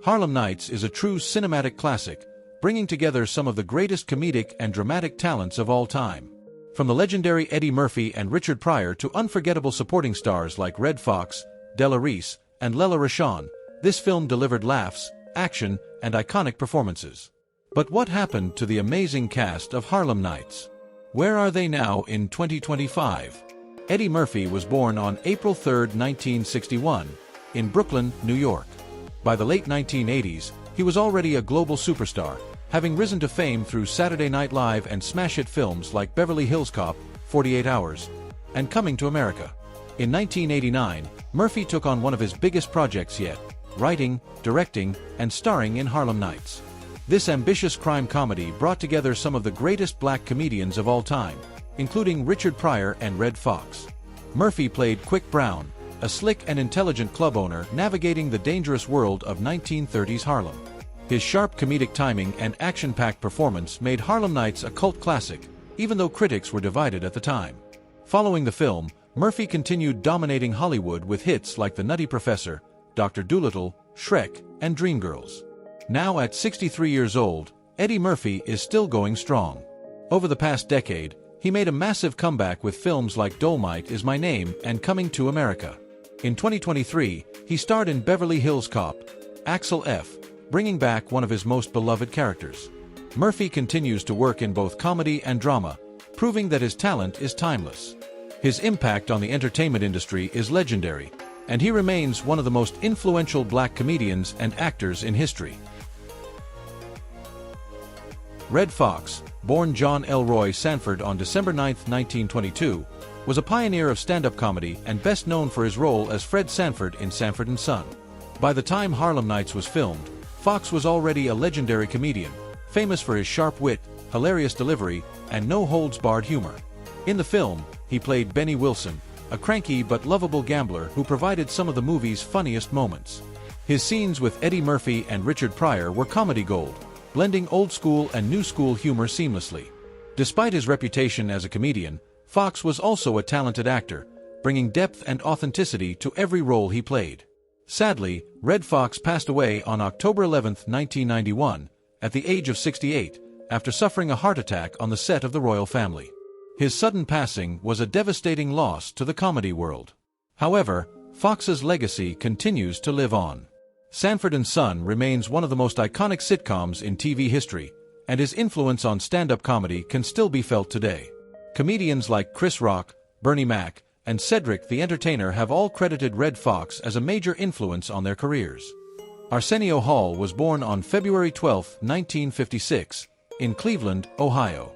Harlem Nights is a true cinematic classic, bringing together some of the greatest comedic and dramatic talents of all time. From the legendary Eddie Murphy and Richard Pryor to unforgettable supporting stars like Redd Foxx, Lela Rochon, and Lela Rochon, this film delivered laughs, action, and iconic performances. But what happened to the amazing cast of Harlem Nights? Where are they now in 2025? Eddie Murphy was born on April 3, 1961, in Brooklyn, New York. By the late 1980s, he was already a global superstar, having risen to fame through Saturday Night Live and smash-hit films like Beverly Hills Cop, 48 Hours, and Coming to America. In 1989, Murphy took on one of his biggest projects yet, writing, directing, and starring in Harlem Nights. This ambitious crime comedy brought together some of the greatest black comedians of all time, including Richard Pryor and Redd Foxx. Murphy played Quick Brown, a slick and intelligent club owner navigating the dangerous world of 1930s Harlem. His sharp comedic timing and action-packed performance made Harlem Nights a cult classic, even though critics were divided at the time. Following the film, Murphy continued dominating Hollywood with hits like The Nutty Professor, Dr. Dolittle, Shrek, and Dreamgirls. Now at 63 years old, Eddie Murphy is still going strong. Over the past decade, he made a massive comeback with films like Dolomite Is My Name and Coming to America. In 2023, he starred in Beverly Hills Cop, Axel F., bringing back one of his most beloved characters. Murphy continues to work in both comedy and drama, proving that his talent is timeless. His impact on the entertainment industry is legendary, and he remains one of the most influential black comedians and actors in history. Redd Foxx, born John Elroy Sanford on December 9, 1922, was a pioneer of stand-up comedy and best known for his role as Fred Sanford in Sanford & Son. By the time Harlem Nights was filmed, Foxx was already a legendary comedian, famous for his sharp wit, hilarious delivery, and no-holds-barred humor. In the film, he played Benny Wilson, a cranky but lovable gambler who provided some of the movie's funniest moments. His scenes with Eddie Murphy and Richard Pryor were comedy gold, blending old-school and new-school humor seamlessly. Despite his reputation as a comedian, Foxx was also a talented actor, bringing depth and authenticity to every role he played. Sadly, Redd Foxx passed away on October 11, 1991, at the age of 68, after suffering a heart attack on the set of The Royal Family. His sudden passing was a devastating loss to the comedy world. However, Foxx's legacy continues to live on. Sanford & Son remains one of the most iconic sitcoms in TV history, and his influence on stand-up comedy can still be felt today. Comedians like Chris Rock, Bernie Mac, and Cedric the Entertainer have all credited Redd Foxx as a major influence on their careers. Arsenio Hall was born on February 12, 1956, in Cleveland, Ohio.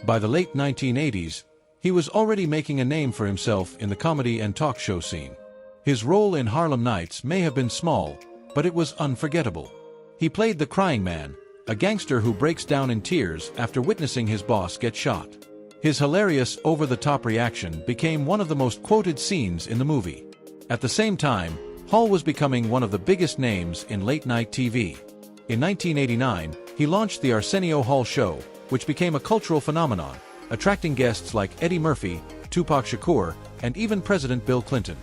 By the late 1980s, he was already making a name for himself in the comedy and talk show scene. His role in Harlem Nights may have been small, but it was unforgettable. He played the Crying Man, a gangster who breaks down in tears after witnessing his boss get shot. His hilarious, over-the-top reaction became one of the most quoted scenes in the movie. At the same time, Hall was becoming one of the biggest names in late-night TV. In 1989, he launched the Arsenio Hall Show, which became a cultural phenomenon, attracting guests like Eddie Murphy, Tupac Shakur, and even President Bill Clinton.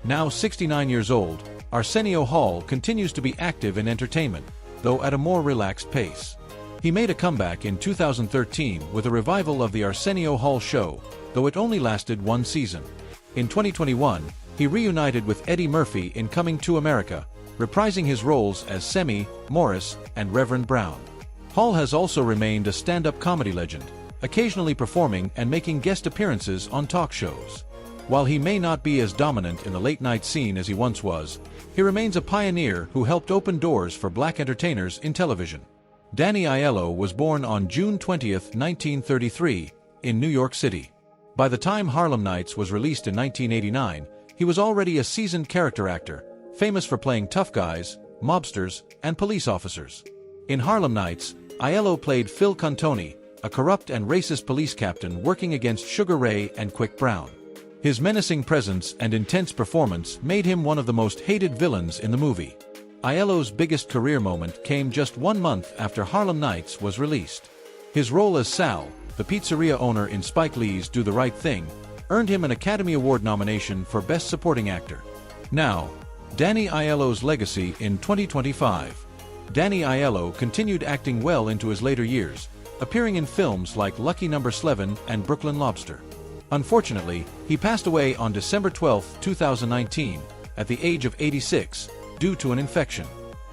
Now 69 years old, Arsenio Hall continues to be active in entertainment, though at a more relaxed pace. He made a comeback in 2013 with a revival of the Arsenio Hall Show, though it only lasted one season. In 2021, he reunited with Eddie Murphy in Coming to America, reprising his roles as Semmy, Morris, and Reverend Brown. Hall has also remained a stand-up comedy legend, occasionally performing and making guest appearances on talk shows. While he may not be as dominant in the late-night scene as he once was, he remains a pioneer who helped open doors for black entertainers in television. Danny Aiello was born on June 20, 1933, in New York City. By the time Harlem Nights was released in 1989, he was already a seasoned character actor, famous for playing tough guys, mobsters, and police officers. In Harlem Nights, Aiello played Phil Cantoni, a corrupt and racist police captain working against Sugar Ray and Quick Brown. His menacing presence and intense performance made him one of the most hated villains in the movie. Aiello's biggest career moment came just 1 month after Harlem Nights was released. His role as Sal, the pizzeria owner in Spike Lee's Do the Right Thing, earned him an Academy Award nomination for Best Supporting Actor. Now, Danny Aiello's legacy in 2025. Danny Aiello continued acting well into his later years, appearing in films like Lucky Number 11 and Brooklyn Lobster. Unfortunately, he passed away on December 12, 2019, at the age of 86, due to an infection.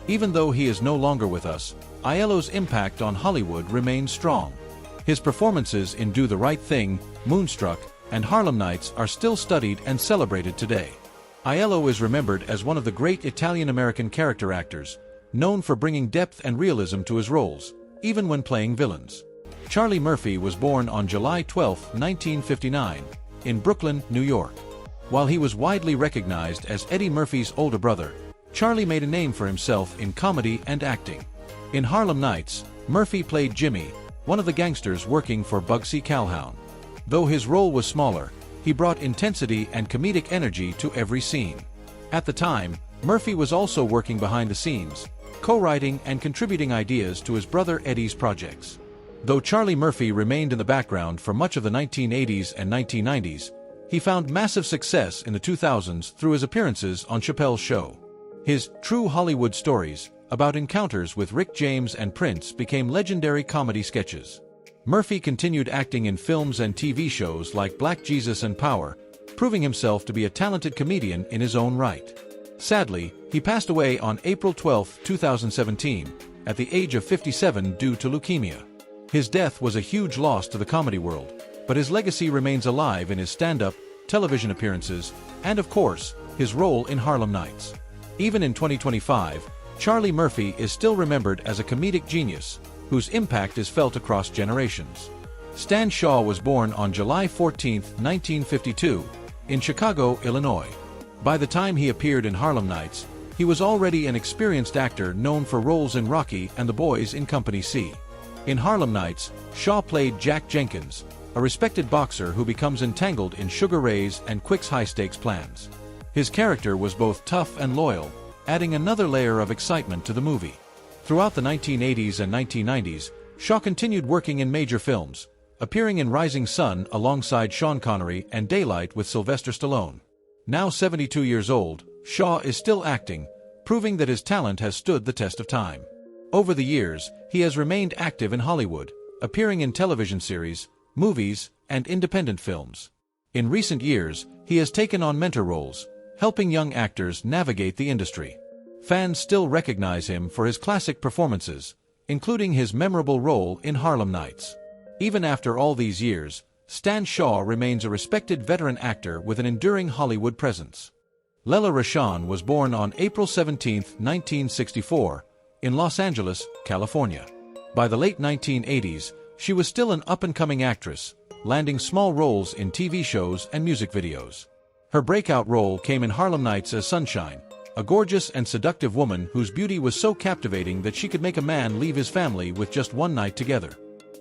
Even though he is no longer with us, Aiello's impact on Hollywood remains strong. His performances in Do the Right Thing, Moonstruck, and Harlem Nights are still studied and celebrated today. Aiello is remembered as one of the great Italian-American character actors, known for bringing depth and realism to his roles, even when playing villains. Charlie Murphy was born on July 12, 1959, in Brooklyn, New York. While he was widely recognized as Eddie Murphy's older brother, Charlie made a name for himself in comedy and acting. In Harlem Nights, Murphy played Jimmy, one of the gangsters working for Bugsy Calhoun. Though his role was smaller, he brought intensity and comedic energy to every scene. At the time, Murphy was also working behind the scenes, co-writing and contributing ideas to his brother Eddie's projects. Though Charlie Murphy remained in the background for much of the 1980s and 1990s, he found massive success in the 2000s through his appearances on Chappelle's Show. His True Hollywood Stories, about encounters with Rick James and Prince, became legendary comedy sketches. Murphy continued acting in films and TV shows like Black Jesus and Power, proving himself to be a talented comedian in his own right. Sadly, he passed away on April 12, 2017, at the age of 57 due to leukemia. His death was a huge loss to the comedy world, but his legacy remains alive in his stand-up, television appearances, and of course, his role in Harlem Nights. Even in 2025, Charlie Murphy is still remembered as a comedic genius, whose impact is felt across generations. Stan Shaw was born on July 14, 1952, in Chicago, Illinois. By the time he appeared in Harlem Nights, he was already an experienced actor known for roles in Rocky and The Boys in Company C. In Harlem Nights, Shaw played Jack Jenkins, a respected boxer who becomes entangled in Sugar Ray's and Quick's high-stakes plans. His character was both tough and loyal, adding another layer of excitement to the movie. Throughout the 1980s and 1990s, Shaw continued working in major films, appearing in Rising Sun alongside Sean Connery and Daylight with Sylvester Stallone. Now 72 years old, Shaw is still acting, proving that his talent has stood the test of time. Over the years, he has remained active in Hollywood, appearing in television series, movies, and independent films. In recent years, he has taken on mentor roles, helping young actors navigate the industry. Fans still recognize him for his classic performances, including his memorable role in Harlem Nights. Even after all these years, Stan Shaw remains a respected veteran actor with an enduring Hollywood presence. Lela Rochon was born on April 17, 1964, in Los Angeles, California. By the late 1980s, she was still an up-and-coming actress, landing small roles in TV shows and music videos. Her breakout role came in Harlem Nights as Sunshine, a gorgeous and seductive woman whose beauty was so captivating that she could make a man leave his family with just one night together.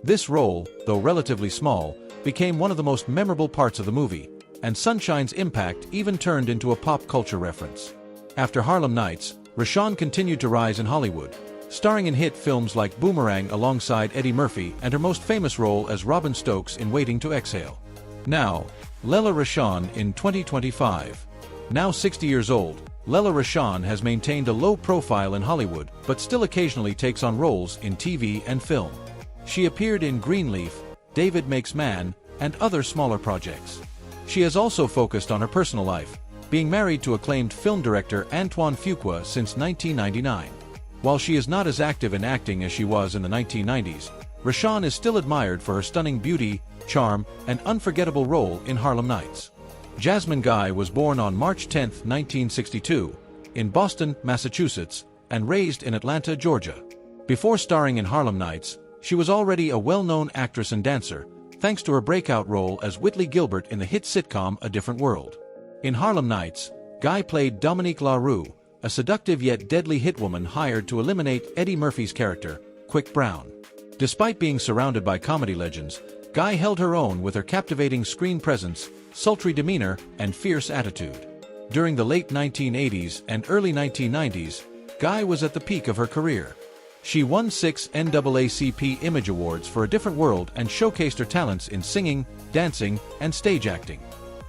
This role, though relatively small, became one of the most memorable parts of the movie, and Sunshine's impact even turned into a pop culture reference. After Harlem Nights, Rochon continued to rise in Hollywood, starring in hit films like Boomerang alongside Eddie Murphy and her most famous role as Robin Stokes in Waiting to Exhale. Now, Lela Rochon in 2025. Now 60 years old, Lela Rochon has maintained a low profile in Hollywood but still occasionally takes on roles in TV and film. She appeared in Greenleaf, David Makes Man, and other smaller projects. She has also focused on her personal life, being married to acclaimed film director Antoine Fuqua since 1999. While she is not as active in acting as she was in the 1990s, Rochon is still admired for her stunning beauty, charm, and unforgettable role in Harlem Nights. Jasmine Guy was born on March 10, 1962, in Boston, Massachusetts, and raised in Atlanta, Georgia. Before starring in Harlem Nights, she was already a well-known actress and dancer, thanks to her breakout role as Whitley Gilbert in the hit sitcom A Different World. In Harlem Nights, Guy played Dominique LaRue, a seductive yet deadly hitwoman hired to eliminate Eddie Murphy's character, Quick Brown. Despite being surrounded by comedy legends, Guy held her own with her captivating screen presence, sultry demeanor, and fierce attitude. During the late 1980s and early 1990s, Guy was at the peak of her career. She won 6 NAACP Image Awards for A Different World and showcased her talents in singing, dancing, and stage acting.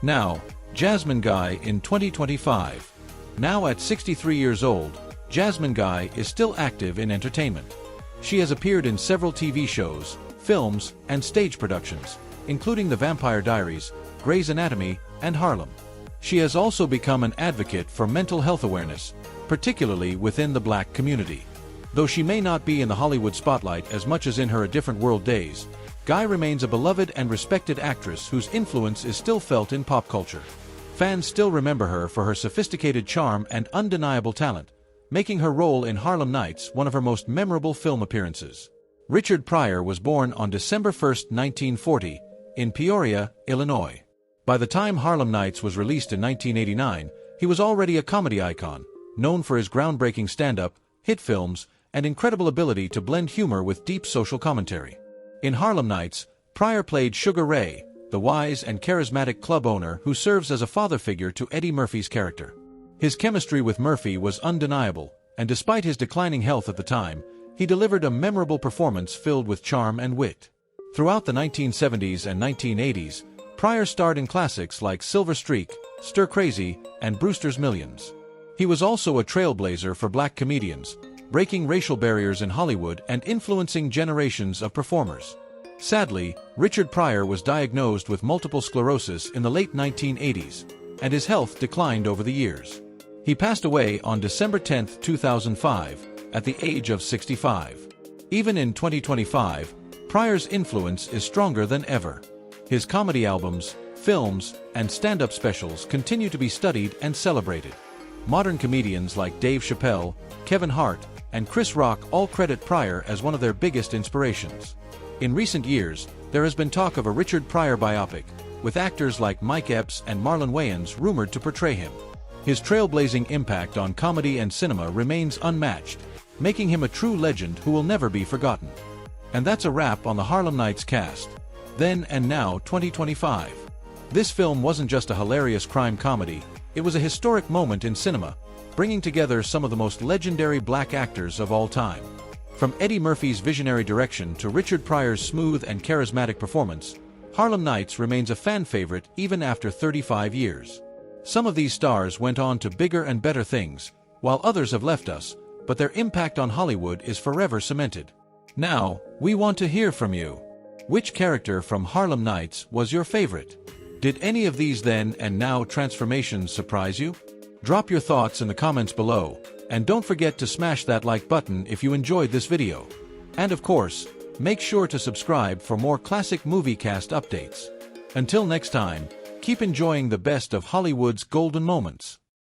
Now, Jasmine Guy in 2025. Now at 63 years old, Jasmine Guy is still active in entertainment. She has appeared in several TV shows, films, and stage productions, including The Vampire Diaries, Grey's Anatomy, and Harlem. She has also become an advocate for mental health awareness, particularly within the Black community. Though she may not be in the Hollywood spotlight as much as in her A Different World days, Guy remains a beloved and respected actress whose influence is still felt in pop culture. Fans still remember her for her sophisticated charm and undeniable talent, making her role in Harlem Nights one of her most memorable film appearances. Richard Pryor was born on December 1, 1940, in Peoria, Illinois. By the time Harlem Nights was released in 1989, he was already a comedy icon, known for his groundbreaking stand-up, hit films, and incredible ability to blend humor with deep social commentary. In Harlem Nights, Pryor played Sugar Ray, the wise and charismatic club owner who serves as a father figure to Eddie Murphy's character. His chemistry with Murphy was undeniable, and despite his declining health at the time, he delivered a memorable performance filled with charm and wit. Throughout the 1970s and 1980s, Pryor starred in classics like Silver Streak, Stir Crazy, and Brewster's Millions. He was also a trailblazer for Black comedians, breaking racial barriers in Hollywood and influencing generations of performers. Sadly, Richard Pryor was diagnosed with multiple sclerosis in the late 1980s, and his health declined over the years. He passed away on December 10, 2005, at the age of 65. Even in 2025, Pryor's influence is stronger than ever. His comedy albums, films, and stand-up specials continue to be studied and celebrated. Modern comedians like Dave Chappelle, Kevin Hart, and Chris Rock all credit Pryor as one of their biggest inspirations. In recent years, there has been talk of a Richard Pryor biopic, with actors like Mike Epps and Marlon Wayans rumored to portray him. His trailblazing impact on comedy and cinema remains unmatched, making him a true legend who will never be forgotten. And that's a wrap on the Harlem Nights cast. Then and Now 2025. This film wasn't just a hilarious crime comedy, it was a historic moment in cinema, bringing together some of the most legendary Black actors of all time. From Eddie Murphy's visionary direction to Richard Pryor's smooth and charismatic performance, Harlem Nights remains a fan favorite even after 35 years. Some of these stars went on to bigger and better things, while others have left us, but their impact on Hollywood is forever cemented. Now, we want to hear from you. Which character from Harlem Nights was your favorite? Did any of these then and now transformations surprise you? Drop your thoughts in the comments below, and don't forget to smash that like button if you enjoyed this video. And of course, make sure to subscribe for more classic movie cast updates. Until next time, keep enjoying the best of Hollywood's golden moments.